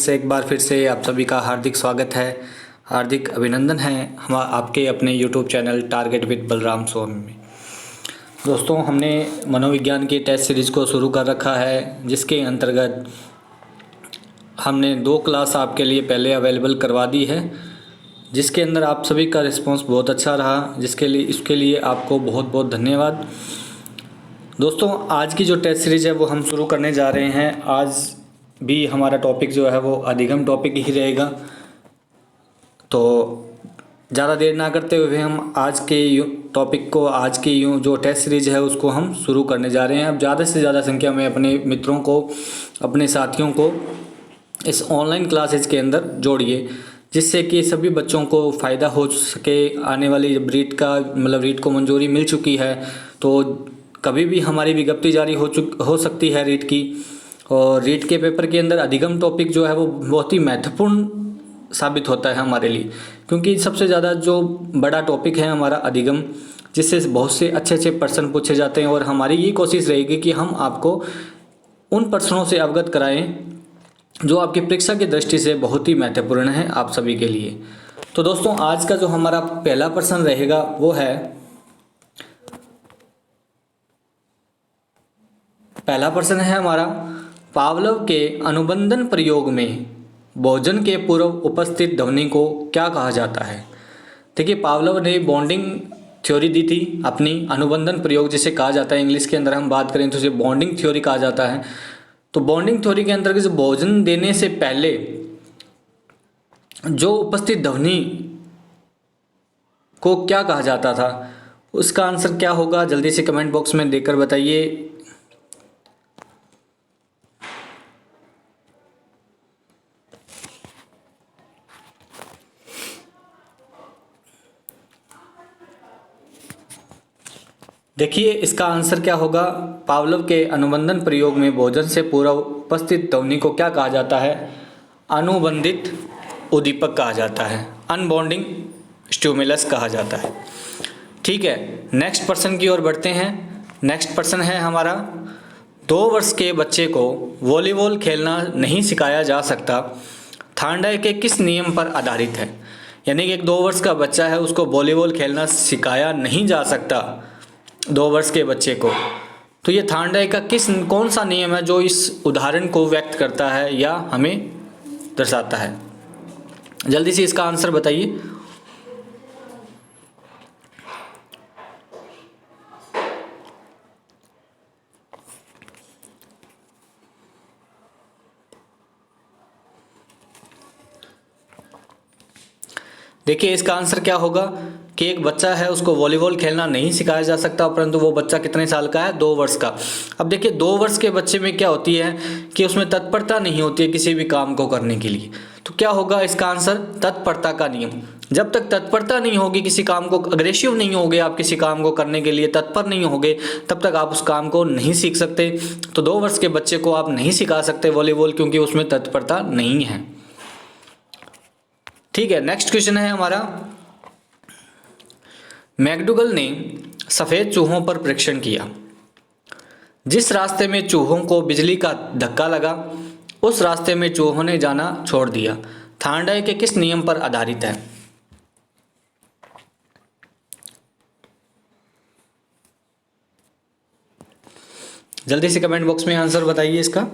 से एक बार फिर से आप सभी का हार्दिक स्वागत है, हार्दिक अभिनंदन है हम आपके अपने YouTube channel Target with Balram Swami में। दोस्तों, हमने मनोविज्ञान की टेस्ट सीरीज़ को शुरू कर रखा है, जिसके अंतर्गत हमने 2 क्लास आपके लिए पहले अवेलेबल करवा दी है, जिसके अंदर आप सभी का रिस्पांस बहुत अच्छा रहा, इसके लिए आपको बहुत बहुत धन्यवाद। दोस्तों, आज की जो टेस्ट सीरीज़ है वो हम शुरू करने जा रहे हैं। आज भी हमारा टॉपिक जो है वो अधिगम टॉपिक ही रहेगा। तो ज़्यादा देर ना करते हुए हम आज के टॉपिक को, आज की जो टेस्ट सीरीज़ है उसको हम शुरू करने जा रहे हैं। अब ज़्यादा से ज़्यादा संख्या में अपने मित्रों को, अपने साथियों को इस ऑनलाइन क्लासेज के अंदर जोड़िए, जिससे कि सभी बच्चों को फ़ायदा हो सके। आने वाली जब रीट को मंजूरी मिल चुकी है, तो कभी भी हमारी विज्ञप्ति जारी हो सकती है रीट की। और रीट के पेपर के अंदर अधिगम टॉपिक जो है वो बहुत ही महत्वपूर्ण साबित होता है हमारे लिए, क्योंकि सबसे ज़्यादा जो बड़ा टॉपिक है हमारा अधिगम, जिससे बहुत से अच्छे प्रश्न पूछे जाते हैं। और हमारी ये कोशिश रहेगी कि हम आपको उन प्रश्नों से अवगत कराएं जो आपकी परीक्षा की दृष्टि से बहुत ही महत्वपूर्ण है आप सभी के लिए। तो दोस्तों, आज का जो हमारा पहला प्रश्न रहेगा वो है, पहला प्रश्न है हमारा, पावलोव के अनुबंधन प्रयोग में भोजन के पूर्व उपस्थित ध्वनि को क्या कहा जाता है। देखिए, पावलोव ने बॉन्डिंग थ्योरी दी थी अपनी, अनुबंधन प्रयोग जिसे कहा जाता है, इंग्लिश के अंदर हम बात करें तो उसे बॉन्डिंग थ्योरी कहा जाता है। तो बॉन्डिंग थ्योरी के अंतर्गत भोजन देने से पहले जो उपस्थित ध्वनि को क्या कहा जाता था, उसका आंसर क्या होगा, जल्दी से कमेंट बॉक्स में देकर बताइए। देखिए, इसका आंसर क्या होगा, पावलोव के अनुबंधन प्रयोग में भोजन से पूर्व उपस्थित ध्वनि को क्या कहा जाता है, अनुबंधित उद्दीपक कहा जाता है, अनबॉन्डिंग स्टिमुलस कहा जाता है। ठीक है, नेक्स्ट प्रश्न की ओर बढ़ते हैं। नेक्स्ट प्रश्न है हमारा, 2 वर्ष के बच्चे को वॉलीबॉल खेलना नहीं सिखाया जा सकता, थार्नडाइक के किस नियम पर आधारित है। यानी कि एक 2 वर्ष का बच्चा है, उसको वॉलीबॉल खेलना सिखाया नहीं जा सकता 2 वर्ष के बच्चे को, तो ये थार्नडाइक का कौन सा नियम है जो इस उदाहरण को व्यक्त करता है या हमें दर्शाता है। जल्दी से इसका आंसर बताइए। देखिए, इसका आंसर क्या होगा कि एक बच्चा है, उसको वॉलीबॉल खेलना नहीं सिखाया जा सकता, परंतु वो बच्चा कितने साल का है, 2 वर्ष का। अब देखिए, 2 वर्ष के बच्चे में क्या होती है कि उसमें तत्परता नहीं होती है किसी भी काम को करने के लिए। तो क्या होगा इसका आंसर, तत्परता का नियम। जब तक तत्परता नहीं होगी किसी काम को, अग्रेसिव नहीं होगे आप किसी काम को करने के लिए, तत्पर नहीं होगे, तब तक आप उस काम को नहीं सीख सकते। तो 2 वर्ष के बच्चे को आप नहीं सिखा सकते वॉलीबॉल, क्योंकि उसमें तत्परता नहीं है। ठीक है, नेक्स्ट क्वेश्चन है हमारा, मैकडूगल ने सफ़ेद चूहों पर परीक्षण किया। जिस रास्ते में चूहों को बिजली का धक्का लगा, उस रास्ते में चूहों ने जाना छोड़ दिया, थार्नडाइक के किस नियम पर आधारित है। जल्दी से कमेंट बॉक्स में आंसर बताइए इसका।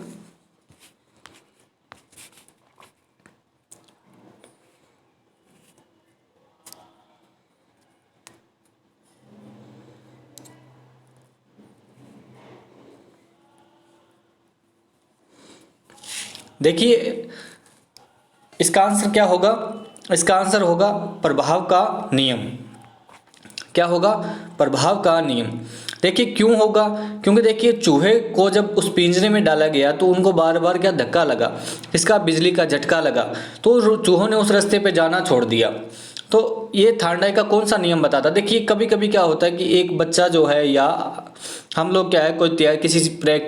देखिए, इसका आंसर क्या होगा, इसका आंसर होगा प्रभाव का नियम। क्या होगा, प्रभाव का नियम। देखिए, क्यों होगा, क्योंकि देखिए, चूहे को जब उस पिंजरे में डाला गया तो उनको बार बार क्या धक्का लगा, इसका बिजली का झटका लगा, तो चूहों ने उस रास्ते पे जाना छोड़ दिया। तो ये थार्नडाइक का कौन सा नियम बताता। देखिए, कभी कभी क्या होता है कि एक बच्चा जो है, या हम लोग क्या है, कोई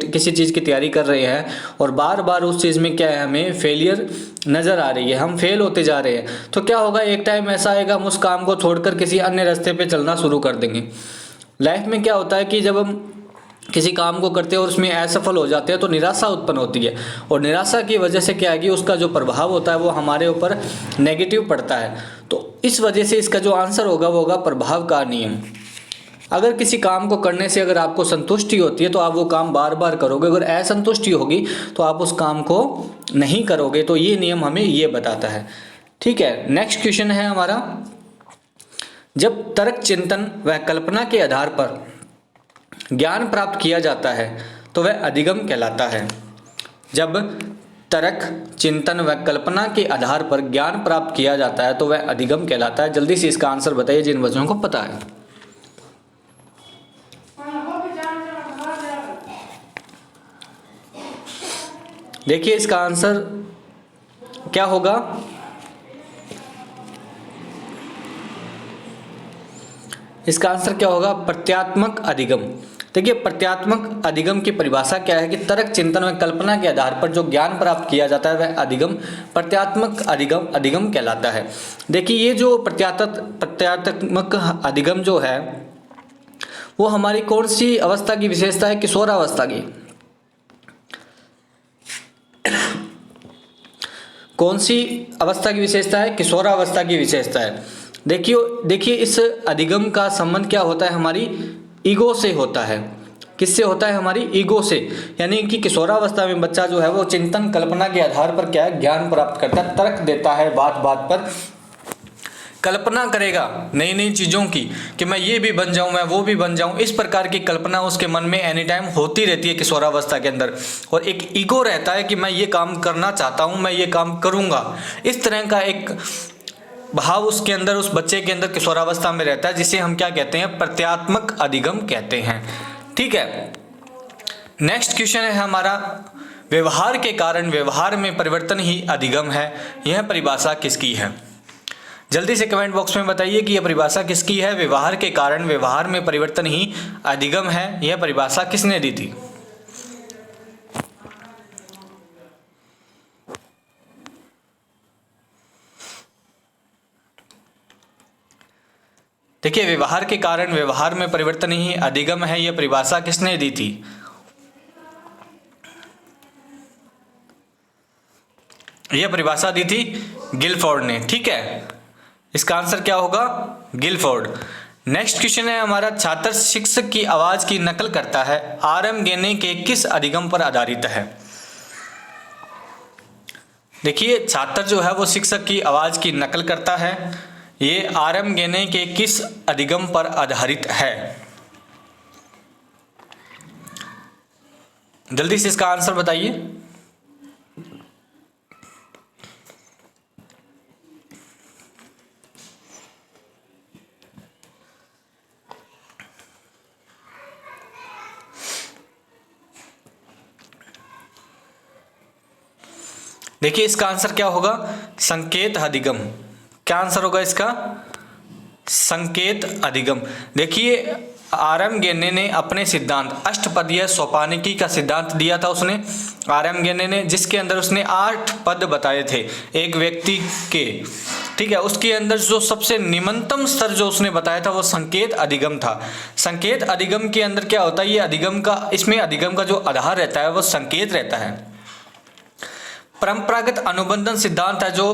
किसी चीज़ की तैयारी कर रहे हैं और बार बार उस चीज़ में क्या है, हमें फेलियर नज़र आ रही है, हम फेल होते जा रहे हैं। तो क्या होगा, एक टाइम ऐसा आएगा हम उस काम को छोड़कर किसी अन्य रास्ते पे चलना शुरू कर देंगे। लाइफ में क्या होता है कि जब हम किसी काम को करते हैं और उसमें असफल हो जाते हैं तो निराशा उत्पन्न होती है, और निराशा की वजह से क्या है कि उसका जो प्रभाव होता है वो हमारे ऊपर नेगेटिव पड़ता है। तो इस वजह से इसका जो आंसर होगा वो होगा प्रभाव का नियम। अगर किसी काम को करने से अगर आपको संतुष्टि होती है तो आप वो काम बार बार करोगे, अगर असंतुष्टि होगी तो आप उस काम को नहीं करोगे। तो ये नियम हमें ये बताता है। ठीक है, नेक्स्ट क्वेश्चन है हमारा, जब तर्क चिंतन व कल्पना के आधार पर ज्ञान प्राप्त किया जाता है तो वह अधिगम कहलाता है। जब तर्क चिंतन व कल्पना के आधार पर ज्ञान प्राप्त किया जाता है तो वह अधिगम कहलाता है। जल्दी से इसका आंसर बताइए जिन बच्चों को पता है। देखिए इसका आंसर क्या होगा। इसका आंसर क्या होगा, प्रत्यात्मक अधिगम। देखिए प्रत्यात्मक अधिगम की परिभाषा क्या है कि तर्क चिंतन व कल्पना के आधार पर जो ज्ञान प्राप्त किया जाता है वह अधिगम प्रत्यात्मक अधिगम कहलाता है। देखिए ये जो प्रत्यात्मक अधिगम जो है वो हमारी कौन सी अवस्था की विशेषता है, किशोरावस्था की। कौन सी अवस्था की विशेषता है, किशोरावस्था की विशेषता है। देखिए इस अधिगम का संबंध क्या होता है, हमारी ईगो से होता है। किससे होता है, हमारी ईगो से। यानी कि किशोरावस्था में बच्चा जो है वो चिंतन कल्पना के आधार पर क्या है, ज्ञान प्राप्त करता है, तर्क देता है, बात बात पर कल्पना करेगा नई नई चीज़ों की कि मैं ये भी बन जाऊं, मैं वो भी बन जाऊं। इस प्रकार की कल्पना उसके मन में एनी टाइम होती रहती है किशोरावस्था के अंदर। और एक ईगो रहता है कि मैं ये काम करना चाहता हूं, मैं ये काम करूंगा। इस तरह का एक भाव उसके अंदर, उस बच्चे के अंदर किशोरावस्था में रहता है, जिसे हम क्या कहते हैं, प्रत्यात्मक अधिगम कहते हैं। ठीक है, नेक्स्ट क्वेश्चन है हमारा, व्यवहार के कारण व्यवहार में परिवर्तन ही अधिगम है। यह परिभाषा किसकी है। जल्दी से कमेंट बॉक्स में बताइए कि यह परिभाषा किसकी है। व्यवहार के कारण व्यवहार में परिवर्तन ही अधिगम है, यह परिभाषा किसने दी थी। देखिए व्यवहार के कारण व्यवहार में परिवर्तन ही अधिगम है, यह परिभाषा किसने दी थी। यह परिभाषा दी थी गिलफोर्ड ने। ठीक है, इसका आंसर क्या होगा, गिलफोर्ड। नेक्स्ट क्वेश्चन है हमारा, छात्र शिक्षक की आवाज की नकल करता है, आरएम गेने के किस अधिगम पर आधारित है। देखिए छात्र जो है वो शिक्षक की आवाज की नकल करता है, ये आरएम गेने के किस अधिगम पर आधारित है। जल्दी से इसका आंसर बताइए। देखिए इसका आंसर क्या होगा, संकेत अधिगम। क्या आंसर होगा इसका, संकेत अधिगम। देखिए आरएम गेने ने अपने सिद्धांत अष्टपदीय सोपानिकी का सिद्धांत दिया था उसने, आरएम गेने ने, जिसके अंदर उसने 8 पद बताए थे एक व्यक्ति के। ठीक है, उसके अंदर जो सबसे निम्नतम स्तर जो उसने बताया था वो संकेत अधिगम था। संकेत अधिगम के अंदर क्या होता है, ये अधिगम का, इसमें अधिगम का जो आधार रहता है वो संकेत रहता है। परंपरागत अनुबंधन सिद्धांत है जो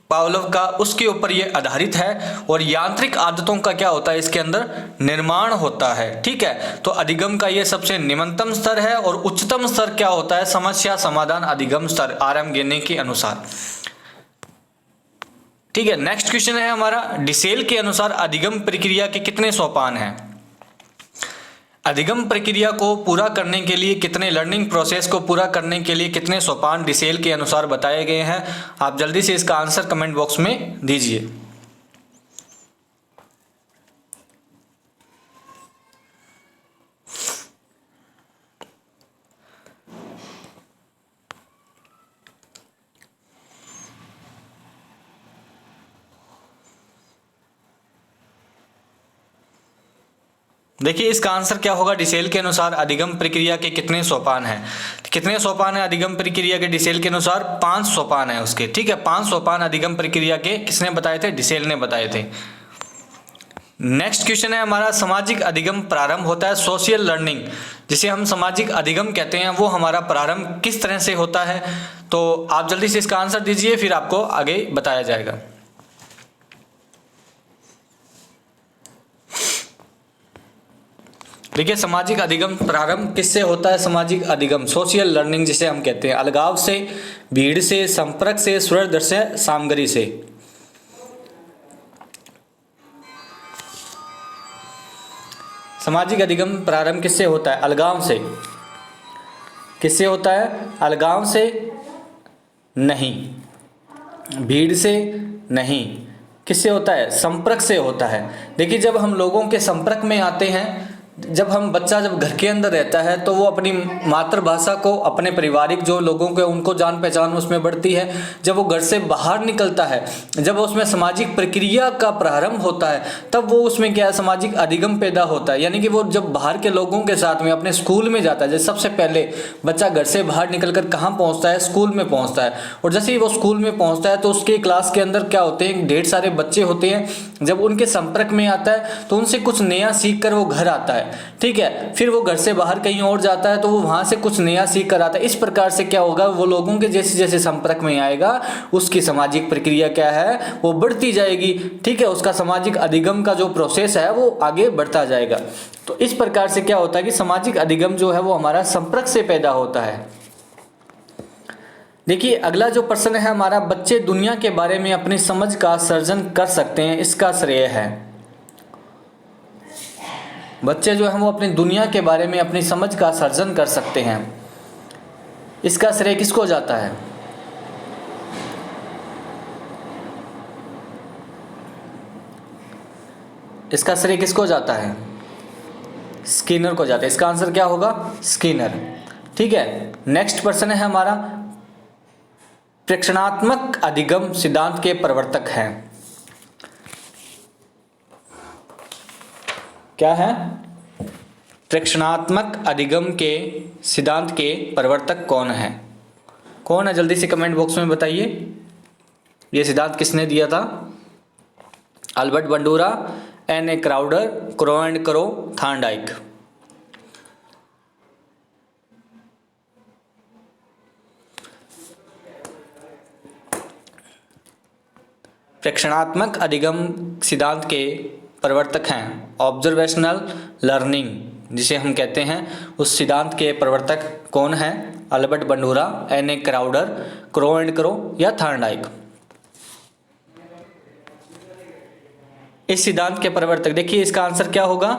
पावलोव का, उसके ऊपर ये आधारित है। और यांत्रिक आदतों का क्या होता है, इसके अंदर निर्माण होता है। ठीक है, तो अधिगम का ये सबसे निम्नतम स्तर है। और उच्चतम स्तर क्या होता है, समस्या समाधान अधिगम स्तर, आरएम गेने के अनुसार। ठीक है, नेक्स्ट क्वेश्चन है हमारा, डिसेल के अनुसार अधिगम प्रक्रिया के कितने सोपान हैं। अधिगम प्रक्रिया को पूरा करने के लिए कितने, लर्निंग प्रोसेस को पूरा करने के लिए कितने सोपान डिसेल के अनुसार बताए गए हैं। आप जल्दी से इसका आंसर कमेंट बॉक्स में दीजिए। देखिए इसका आंसर क्या होगा, डिसेल के अनुसार अधिगम प्रक्रिया के कितने सोपान हैं। कितने सोपान है अधिगम प्रक्रिया के डिसेल के अनुसार, 5 सोपान है उसके। ठीक है, 5 सोपान अधिगम प्रक्रिया के किसने बताए थे, डिसेल ने बताए थे। नेक्स्ट क्वेश्चन है हमारा, सामाजिक अधिगम प्रारंभ होता है, सोशल लर्निंग जिसे हम सामाजिक अधिगम कहते हैं, वो हमारा प्रारंभ किस तरह से होता है? तो आप जल्दी से इसका आंसर दीजिए, फिर आपको आगे बताया जाएगा। देखिए, सामाजिक अधिगम प्रारंभ किससे होता है? सामाजिक अधिगम, सोशल लर्निंग जिसे हम कहते हैं, अलगाव से, भीड़ से, संपर्क से, स्वरदर्शी सामग्री से। सामाजिक अधिगम प्रारंभ किससे होता है? अलगाव से। किससे होता है? अलगाव से नहीं, भीड़ से नहीं, किससे होता है? संपर्क से होता है। देखिए, जब हम लोगों के संपर्क में आते हैं, जब बच्चा जब घर के अंदर रहता है तो वो अपनी मातृभाषा को, अपने पारिवारिक जो लोगों के उनको जान पहचान उसमें बढ़ती है। जब वो घर से बाहर निकलता है, जब उसमें सामाजिक प्रक्रिया का प्रारंभ होता है, तब वो उसमें क्या है? सामाजिक अधिगम पैदा होता है। यानी कि वो जब बाहर के लोगों के साथ में अपने स्कूल में जाता है, जैसे सबसे पहले बच्चा घर से बाहर निकल कर कहाँ पहुँचता है? स्कूल में पहुँचता है। और जैसे ही वो स्कूल में पहुँचता है तो उसके क्लास के अंदर क्या होते हैं? ढेर सारे बच्चे होते हैं। जब उनके संपर्क में आता है तो उनसे कुछ नया सीख कर वो घर आता है, ठीक है। फिर वो घर से बाहर कहीं और जाता है तो वो वहां से कुछ नया सीख कर आता है। इस प्रकार से क्या होगा? वो लोगों के जैसे जैसे संपर्क में आएगा, उसकी सामाजिक प्रक्रिया क्या है? वो बढ़ती जाएगी, ठीक है। उसका सामाजिक अधिगम का जो प्रोसेस है वो आगे बढ़ता जाएगा। तो इस प्रकार से क्या होता है कि सामाजिक अधिगम जो है वो हमारा संपर्क से पैदा होता है। देखिए, अगला जो प्रश्न है हमारा, बच्चे दुनिया के बारे में अपनी समझ का सर्जन कर सकते हैं, इसका श्रेय है। बच्चे जो हैं वो अपनी दुनिया के बारे में अपनी समझ का सर्जन कर सकते हैं, इसका श्रेय किसको जाता है? इसका श्रेय किसको जाता है? स्किनर को जाता है। इसका आंसर क्या होगा? स्किनर, ठीक है। नेक्स्ट प्रश्न है हमारा, प्रेक्षणात्मक अधिगम सिद्धांत के प्रवर्तक हैं। क्या है? प्रेक्षणात्मक अधिगम के सिद्धांत के प्रवर्तक कौन है? कौन है? जल्दी से कमेंट बॉक्स में बताइए। ये सिद्धांत किसने दिया था? Albert Bandura, N A. Crowder, Crow and Crow, Thorndike. प्रेक्षणात्मक अधिगम सिद्धांत के प्रवर्तक हैं ऑब्जर्वेशनल लर्निंग जिसे हम कहते हैं, उस सिद्धांत के प्रवर्तक कौन हैं? Albert Bandura, N A. Crowder, Crow and Crow या थॉर्नडाइक। इस सिद्धांत के प्रवर्तक, देखिए इसका आंसर क्या होगा?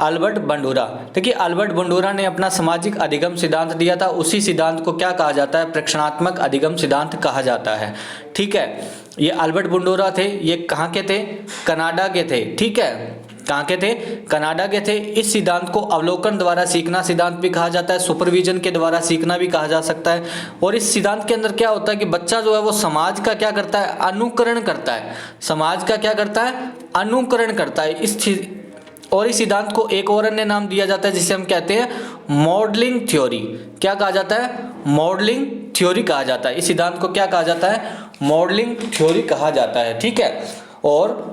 Albert Bandura. देखिए, अल्बर्ट बंडूरा ने अपना सामाजिक अधिगम सिद्धांत दिया था। उसी सिद्धांत को क्या कहा जाता है? प्रेक्षणात्मक अधिगम सिद्धांत कहा जाता है, ठीक है। ये अल्बर्ट बंडूरा थे, ये कहाँ के थे? कनाडा के थे, ठीक है। कहाँ के थे? कनाडा के थे। इस सिद्धांत को अवलोकन द्वारा सीखना सिद्धांत भी कहा जाता है, सुपरविजन के द्वारा सीखना भी कहा जा सकता है। और इस सिद्धांत के अंदर क्या होता है कि बच्चा जो है वो समाज का क्या करता है? अनुकरण करता है। समाज का क्या करता है? अनुकरण करता है। इस सिद्धांत को एक और अन्य नाम दिया जाता है जिसे हम कहते हैं मॉडलिंग थ्योरी। क्या कहा जाता है? मॉडलिंग थ्योरी कहा जाता है। इस सिद्धांत को क्या कहा जाता है? मॉडलिंग थ्योरी कहा जाता है, ठीक है। और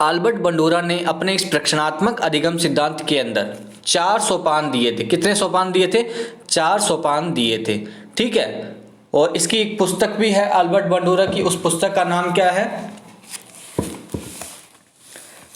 अल्बर्ट बंडूरा ने अपने इस प्रेक्षणात्मक अधिगम सिद्धांत के अंदर 4 सोपान दिए थे। कितने सोपान दिए थे? 4 सोपान दिए थे, ठीक है। और इसकी एक पुस्तक भी है अल्बर्ट बंडूरा की। उस पुस्तक का नाम क्या है?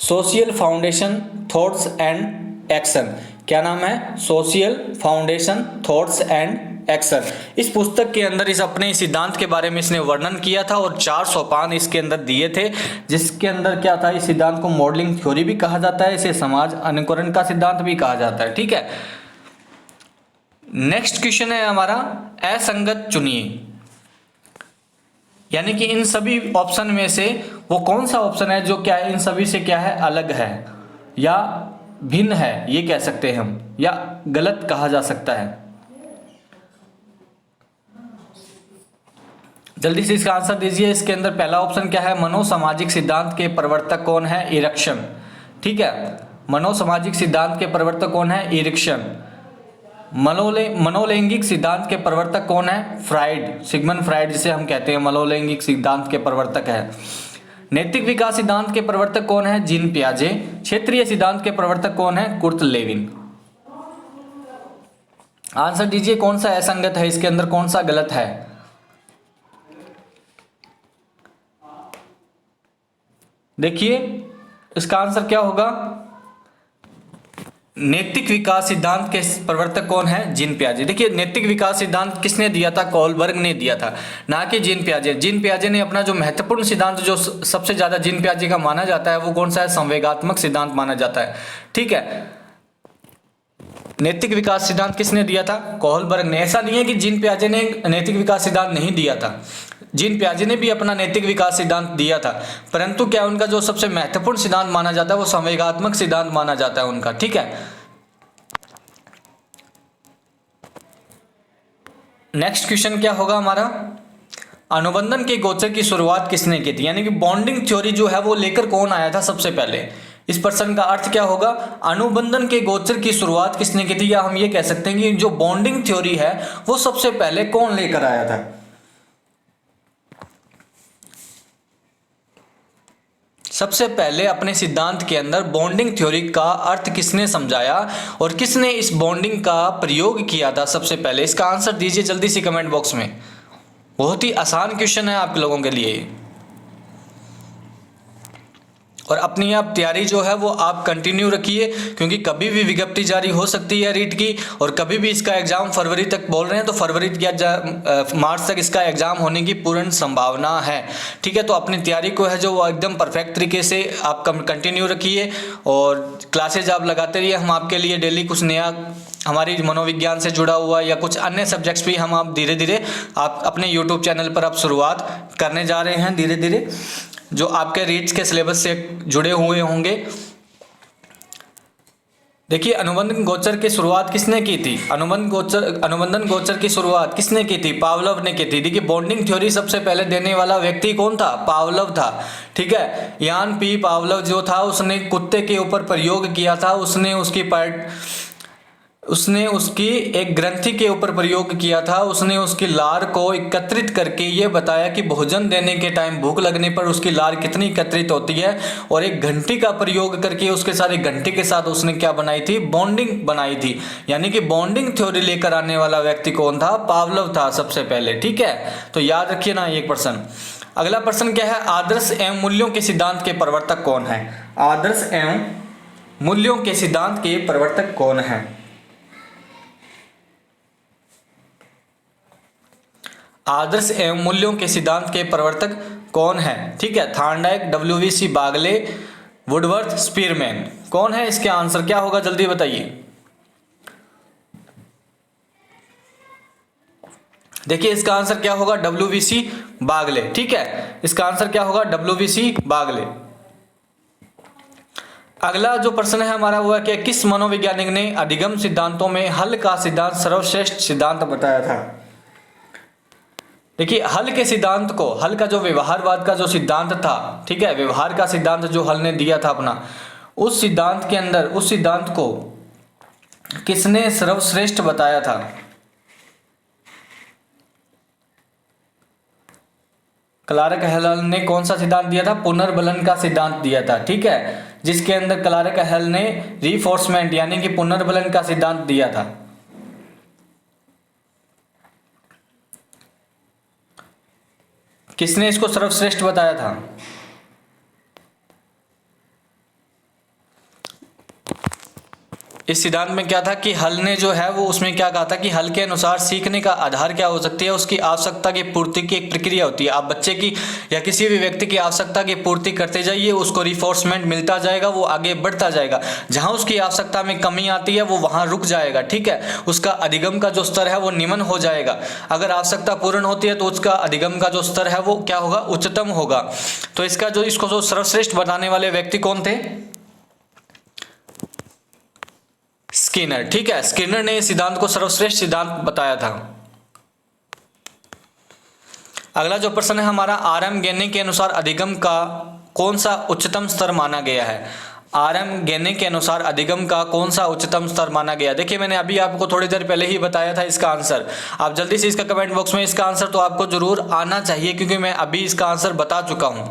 Social foundation thoughts and action. क्या नाम है? Social foundation thoughts and action. इस पुस्तक के अंदर इस अपने सिद्धांत के बारे में इसने वर्णन किया था और 4 सोपान इसके अंदर दिए थे, जिसके अंदर क्या था? इस सिद्धांत को मॉडलिंग थ्योरी भी कहा जाता है, इसे समाज अनुकरण का सिद्धांत भी कहा जाता है, ठीक है। नेक्स्ट क्वेश्चन है हमारा, असंगत चुनिए। यानी कि इन सभी ऑप्शन में से वो कौन सा ऑप्शन है जो क्या है? इन सभी से क्या है? अलग है या भिन्न है, ये कह सकते हैं हम, या गलत कहा जा सकता है। जल्दी से इसका आंसर दीजिए। इसके अंदर पहला ऑप्शन क्या है? मनोसामाजिक सिद्धांत के प्रवर्तक कौन है? इरिक्सन, ठीक है। मनोसामाजिक सिद्धांत के प्रवर्तक कौन है? इरिक्सन। मनोलैंगिक सिद्धांत के प्रवर्तक कौन है? फ्राइड, सिगमंड फ्राइड जिसे हम कहते हैं मनोलैंगिक सिद्धांत के प्रवर्तक है, नैतिक विकास सिद्धांत के प्रवर्तक कौन है? जीन पियाजे। क्षेत्रीय सिद्धांत के प्रवर्तक कौन है? Kurt Lewin. आंसर दीजिए कौन सा असंगत है, इसके अंदर कौन सा गलत है? देखिए इसका आंसर क्या होगा? नैतिक विकास सिद्धांत के प्रवर्तक कौन है? जीन पियाजे। देखिए नैतिक विकास सिद्धांत किसने दिया था? कोहलबर्ग ने दिया था, ना कि जीन पियाजे। जीन पियाजे ने अपना जो महत्वपूर्ण सिद्धांत जो सबसे ज्यादा जीन पियाजे का माना जाता है वो कौन सा है? संवेगात्मक सिद्धांत माना जाता है। ठीक है, नैतिक विकास सिद्धांत किसने दिया था? कोहलबर्ग ने। ऐसा नहीं है कि जीन पियाजे ने नैतिक विकास सिद्धांत नहीं दिया था, जीन पियाजे ने भी अपना नैतिक विकास सिद्धांत दिया था, परंतु क्या उनका जो सबसे महत्वपूर्ण सिद्धांत माना जाता है वो संवेगात्मक सिद्धांत माना जाता है उनका। ठीक है, नेक्स्ट क्वेश्चन क्या होगा हमारा? अनुबंधन के गोचर की शुरुआत किसने की थी? यानी कि बॉन्डिंग थ्योरी जो है वो लेकर कौन आया था सबसे पहले? इस प्रश्न का अर्थ क्या होगा? अनुबंधन के गोचर की शुरुआत किसने की थी, या हम ये कह सकते हैं कि जो बॉन्डिंग थ्योरी है वो सबसे पहले कौन लेकर आया था? सबसे पहले अपने सिद्धांत के अंदर बॉन्डिंग थ्योरी का अर्थ किसने समझाया और किसने इस बॉन्डिंग का प्रयोग किया था सबसे पहले? इसका आंसर दीजिए जल्दी से कमेंट बॉक्स में। बहुत ही आसान क्वेश्चन है आप लोगों के लिए, और अपनी आप तैयारी जो है वो आप कंटिन्यू रखिए, क्योंकि कभी भी विज्ञप्ति जारी हो सकती है रीट की, और कभी भी इसका एग्जाम फरवरी तक बोल रहे हैं तो फरवरी या मार्च तक इसका एग्जाम होने की पूर्ण संभावना है। ठीक है, तो अपनी तैयारी को है जो वो एकदम परफेक्ट तरीके से आप कंटिन्यू रखिए और क्लासेज आप लगाते रहिए। हम आपके लिए डेली कुछ नया हमारी मनोविज्ञान से जुड़ा हुआ या कुछ अन्य सब्जेक्ट्स भी हम आप धीरे धीरे आप अपने यूट्यूब चैनल पर आप शुरुआत करने जा रहे हैं धीरे धीरे, जो आपके रीट्स के सिलेबस से जुड़े हुए होंगे। देखिए अनुबंधन गोचर की शुरुआत किसने की थी? अनुबंधन गोचर की शुरुआत किसने की थी? पावलोव ने की थी। देखिए बॉन्डिंग थ्योरी सबसे पहले देने वाला व्यक्ति कौन था? पावलोव था। ठीक है, यान पी पावलोव जो था उसने कुत्ते के ऊपर प्रयोग किया था। उसने उसकी एक ग्रंथि के ऊपर प्रयोग किया था। उसने उसकी लार को एकत्रित करके ये बताया कि भोजन देने के टाइम भूख लगने पर उसकी लार कितनी एकत्रित होती है, और एक घंटी का प्रयोग करके उसके सारे घंटी के साथ उसने क्या बनाई थी? बॉन्डिंग बनाई थी। यानी कि बॉन्डिंग थ्योरी लेकर आने वाला व्यक्ति कौन था? पावलोव था सबसे पहले। ठीक है, तो याद रखिए ना एक प्रश्न। अगला प्रश्न क्या है? आदर्श एवं मूल्यों के सिद्धांत के प्रवर्तक कौन है? आदर्श एवं मूल्यों के सिद्धांत के प्रवर्तक कौन है? आदर्श एवं मूल्यों के सिद्धांत के प्रवर्तक कौन है? ठीक है, थॉर्नडाइक, डब्ल्यूवीसी बागले, वुडवर्थ, स्पीरमैन। कौन है? इसके आंसर क्या होगा जल्दी बताइए। देखिए इसका आंसर क्या होगा? डब्ल्यूवीसी बागले। ठीक है, इसका आंसर क्या होगा? डब्ल्यूवीसी बागले। अगला जो प्रश्न है हमारा वो है कि किस मनोवैज्ञानिक ने अधिगम सिद्धांतों में हल का सिद्धांत सर्वश्रेष्ठ सिद्धांत बताया था? देखिए हल के सिद्धांत को, हल का जो व्यवहारवाद का जो सिद्धांत था, ठीक है, व्यवहार का सिद्धांत जो हल ने दिया था अपना, उस सिद्धांत के अंदर उस सिद्धांत को किसने सर्वश्रेष्ठ बताया था? क्लार्क हेल ने कौन सा सिद्धांत दिया था? पुनर्बलन का सिद्धांत दिया था। ठीक है, जिसके अंदर क्लार्क हेल ने रीफोर्समेंट यानी कि पुनर्बलन का सिद्धांत दिया था। किसने इसको सर्वश्रेष्ठ बताया था? इस सिद्धांत में क्या था कि हल ने जो है वो उसमें क्या कहा था कि हल के अनुसार सीखने का आधार क्या हो सकती है? उसकी आवश्यकता की पूर्ति की एक प्रक्रिया होती है। आप बच्चे की या किसी भी व्यक्ति की आवश्यकता की पूर्ति करते जाइए, उसको रिफोर्समेंट मिलता जाएगा, वो आगे बढ़ता जाएगा। जहां उसकी आवश्यकता में कमी आती है वो वहां रुक जाएगा। ठीक है, उसका अधिगम का जो स्तर है वो निम्न हो जाएगा। अगर आवश्यकता पूर्ण होती है तो उसका अधिगम का जो स्तर है वो क्या होगा? उच्चतम होगा। तो इसको जो सर्वश्रेष्ठ बताने वाले व्यक्ति कौन थे? स्किनर। ठीक है, स्किनर ने सिद्धांत को सर्वश्रेष्ठ सिद्धांत बताया था। अगला जो प्रश्न है हमारा, आरएम गेने के अनुसार अधिगम का कौन सा उच्चतम स्तर माना गया है? आरएम गेने के अनुसार अधिगम का कौन सा उच्चतम स्तर माना गया? देखिए मैंने अभी आपको थोड़ी देर पहले ही बताया था इसका आंसर। आप जल्दी से इसका कमेंट बॉक्स में इसका आंसर तो आपको जरूर आना चाहिए, क्योंकि मैं अभी इसका आंसर बता चुका हूं।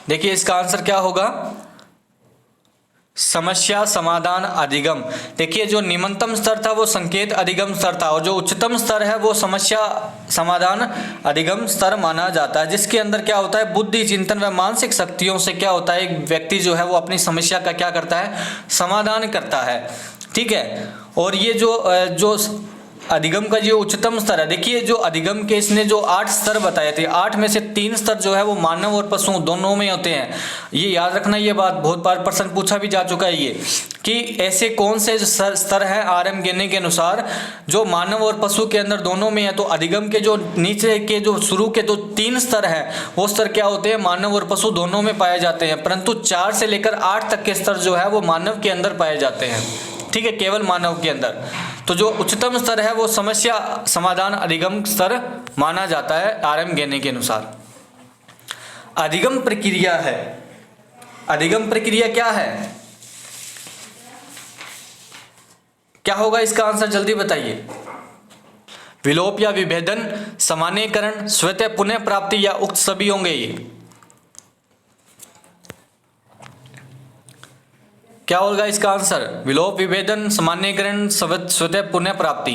देखिए इसका आंसर क्या होगा, समस्या समाधान अधिगम। देखिए जो निम्नतम स्तर था वो संकेत अधिगम स्तर था, और जो उच्चतम स्तर है वो समस्या समाधान अधिगम स्तर माना जाता है, जिसके अंदर क्या होता है, बुद्धि चिंतन व मानसिक शक्तियों से क्या होता है, एक व्यक्ति जो है वो अपनी समस्या का क्या करता है, समाधान करता है। ठीक है, और ये जो अधिगम का जो उच्चतम स्तर है, देखिए जो अधिगम के इसने जो 8 स्तर बताए थे, 8 में से 3 स्तर जो है वो मानव और पशु दोनों में होते हैं। ये याद रखना, ये बात बहुत बार प्रश्न पूछा भी जा चुका है ये, कि ऐसे कौन से स्तर हैं RM गिने के अनुसार जो मानव और पशु के अंदर दोनों में है। तो अधिगम के जो नीचे के जो शुरू के 3 स्तर हैं वो स्तर क्या होते हैं, मानव और पशु दोनों में पाए जाते हैं, परंतु 4 से लेकर 8 तक के स्तर जो है वो मानव के अंदर पाए जाते हैं। ठीक है, केवल मानव के अंदर। तो जो उच्चतम स्तर है वो समस्या समाधान अधिगम स्तर माना जाता है RM गिने के अनुसार। अधिगम प्रक्रिया है, अधिगम प्रक्रिया क्या है, क्या होगा इसका आंसर, जल्दी बताइए। विलोप या विभेदन, सामान्यीकरण, स्वतः पुनः प्राप्ति या उक्त सभी होंगे ये। क्या होगा इसका आंसर, विलोप विभेदन सामान्यीकरण स्वतः पुनः प्राप्ति।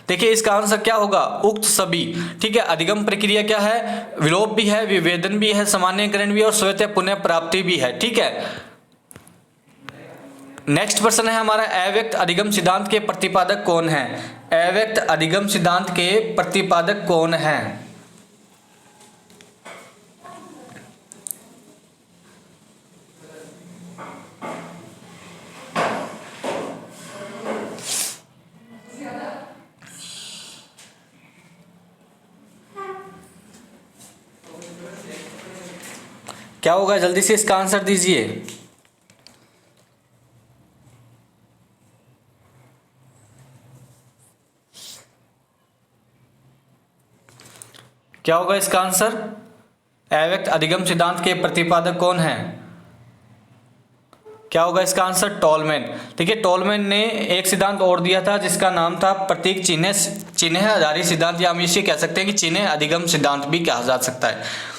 देखिए इसका आंसर क्या होगा, उक्त सभी। ठीक है, अधिगम प्रक्रिया क्या है, विलोप भी है, विभेदन भी है, सामान्यीकरण भी है और स्वतः पुनः प्राप्ति भी है। ठीक है, नेक्स्ट प्रश्न है हमारा, अव्यक्त अधिगम सिद्धांत के प्रतिपादक कौन है। अव्यक्त अधिगम सिद्धांत के प्रतिपादक कौन है। क्या होगा, जल्दी से इसका आंसर दीजिए। क्या होगा इसका आंसर, अव्यक्त अधिगम सिद्धांत के प्रतिपादक कौन है। क्या होगा इसका आंसर, टोलमैन। देखिए टोलमैन ने एक सिद्धांत और दिया था जिसका नाम था प्रतीक चिन्ह आधारित सिद्धांत, या हम इसे कह सकते हैं कि चिन्ह अधिगम सिद्धांत भी कहा जा सकता है।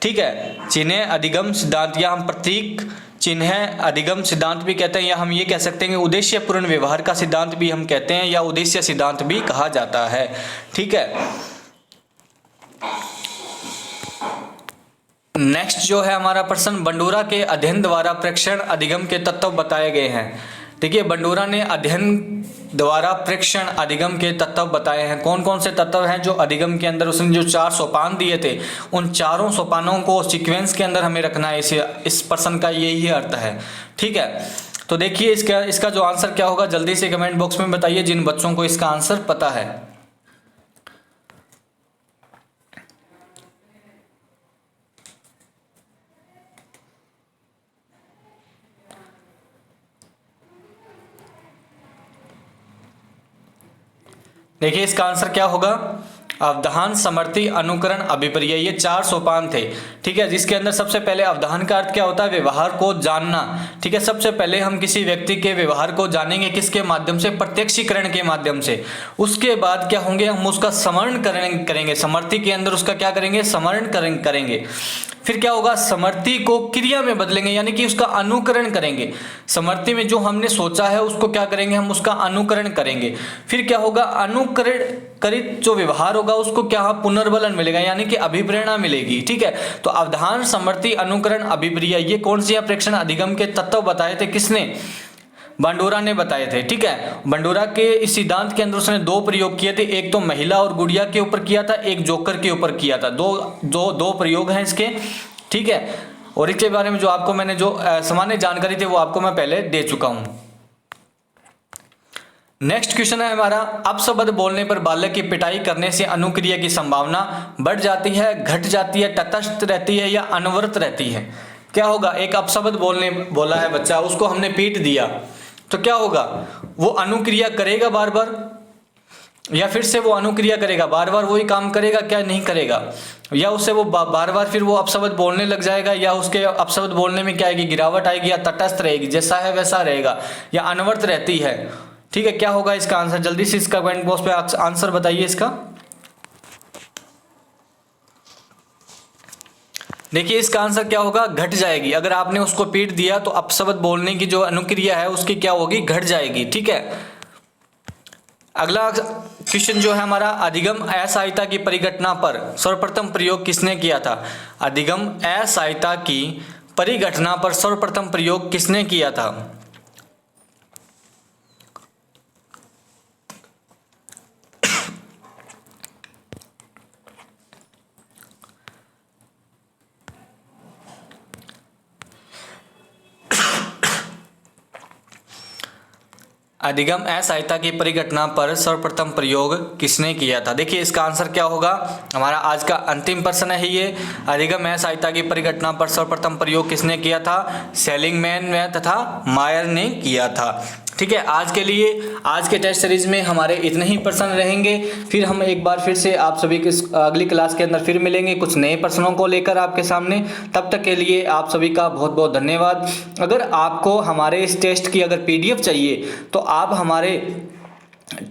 ठीक है, चिन्ह अधिगम सिद्धांत या हम प्रतीक चिन्ह अधिगम सिद्धांत भी कहते हैं, या हम ये कह सकते हैं कि उद्देश्य पूर्ण व्यवहार का सिद्धांत भी हम कहते हैं, या उद्देश्य सिद्धांत भी कहा जाता है। ठीक है, नेक्स्ट जो है हमारा प्रश्न, बंडूरा के अध्ययन द्वारा प्रेक्षण अधिगम के तत्व बताए गए हैं। देखिए बंडूरा ने अध्ययन द्वारा प्रेक्षण अधिगम के तत्व बताए हैं। कौन कौन से तत्व हैं जो अधिगम के अंदर उसने जो 4 सोपान दिए थे, उन चारों सोपानों को सीक्वेंस के अंदर हमें रखना है। इस प्रश्न का यही अर्थ है। ठीक है, तो देखिए इसका जो आंसर क्या होगा, जल्दी से कमेंट बॉक्स में बताइए जिन बच्चों को इसका आंसर पता है। देखिए इसका आंसर क्या होगा, अवधान समर्थी अनुकरण अभिप्रिय, ये 4 सोपान थे। ठीक है, जिसके अंदर सबसे पहले अवधान का अर्थ क्या होता है, व्यवहार को जानना। ठीक है, सबसे पहले हम किसी व्यक्ति के व्यवहार को जानेंगे किसके माध्यम से, प्रत्यक्षीकरण के माध्यम से। उसके बाद क्या होंगे, हम उसका स्मरण करेंगे, समर्थी के अंदर उसका क्या करेंगे, स्मरण करेंगे। फिर क्या होगा, समर्थी को क्रिया में बदलेंगे, यानी कि उसका अनुकरण करेंगे। समर्थी में जो हमने सोचा है उसको क्या करेंगे, हम उसका अनुकरण करेंगे। फिर क्या होगा, अनुकरण करित जो व्यवहार होगा उसको क्या, पुनर्बलन मिलेगा, यानी कि अभिप्रेरणा मिलेगी। ठीक है, तो अवधान समर्थी अनुकरण अभिप्रिय, ये कौन सी प्रेक्षण अधिगम के तत्व बताए थे, किसने, बंडूरा ने बताए थे। ठीक है, बंडूरा के इस सिद्धांत के अंदर उसने 2 प्रयोग किए थे, एक तो महिला और गुड़िया के ऊपर किया था, एक जोकर के ऊपर किया था। दो प्रयोग हैं इसके। ठीक है, और इसके बारे में जो आपको मैंने जो सामान्य जानकारी थी वो आपको मैं पहले दे चुका हूं। नेक्स्ट क्वेश्चन है हमारा, अपशब्द बोलने पर बालक की पिटाई करने से अनुक्रिया की संभावना बढ़ जाती है, घट जाती है, तटस्थ रहती है या अनवरत रहती है। क्या होगा, एक अपशब्द बोला है बच्चा, उसको हमने पीट दिया, तो क्या होगा, वो अनुक्रिया करेगा बार बार, या फिर से वो अनुक्रिया करेगा, बार बार वही काम करेगा, क्या नहीं करेगा, या उससे वो बार बार फिर वो अपशब्द बोलने लग जाएगा, या उसके अपशब्द बोलने में क्या आएगी, गिरावट आएगी, या तटस्थ रहेगी, जैसा है वैसा रहेगा, या अनवरत रहती है। ठीक है, क्या होगा इसका आंसर, जल्दी से इसका कमेंट बॉक्स पे आंसर बताइए इसका। देखिए इसका आंसर क्या होगा, घट जाएगी। अगर आपने उसको पीट दिया तो अपशब्द बोलने की जो अनुक्रिया है उसकी क्या होगी, घट जाएगी। ठीक है, अगला क्वेश्चन जो है हमारा, अधिगम असहायता की परिघटना पर सर्वप्रथम प्रयोग किसने किया था। अधिगम असहायता की परिघटना पर सर्वप्रथम प्रयोग किसने किया था। अधिगम असहायता की परिघटना पर सर्वप्रथम प्रयोग किसने किया था। देखिए इसका आंसर क्या होगा, हमारा आज का अंतिम प्रश्न है ये। अधिगम असहायता की परिघटना पर सर्वप्रथम प्रयोग किसने किया था, सेलिंगमैन तथा मायर ने किया था। ठीक है, आज के लिए आज के टेस्ट सीरीज में हमारे इतने ही प्रश्न रहेंगे। फिर हम एक बार फिर से आप सभी के अगली क्लास के अंदर फिर मिलेंगे कुछ नए प्रश्नों को लेकर आपके सामने। तब तक के लिए आप सभी का बहुत बहुत धन्यवाद। अगर आपको हमारे इस टेस्ट की अगर PDF चाहिए तो आप हमारे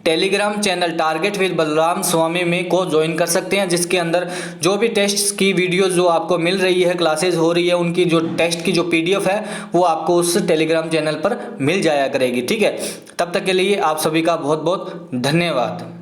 Telegram channel Target with Balram Swami में को ज्वाइन कर सकते हैं, जिसके अंदर जो भी टेस्ट की वीडियो जो आपको मिल रही है, क्लासेस हो रही है, उनकी जो टेस्ट की जो PDF है वो आपको उस टेलीग्राम चैनल पर मिल जाया करेगी। ठीक है, तब तक के लिए आप सभी का बहुत बहुत धन्यवाद।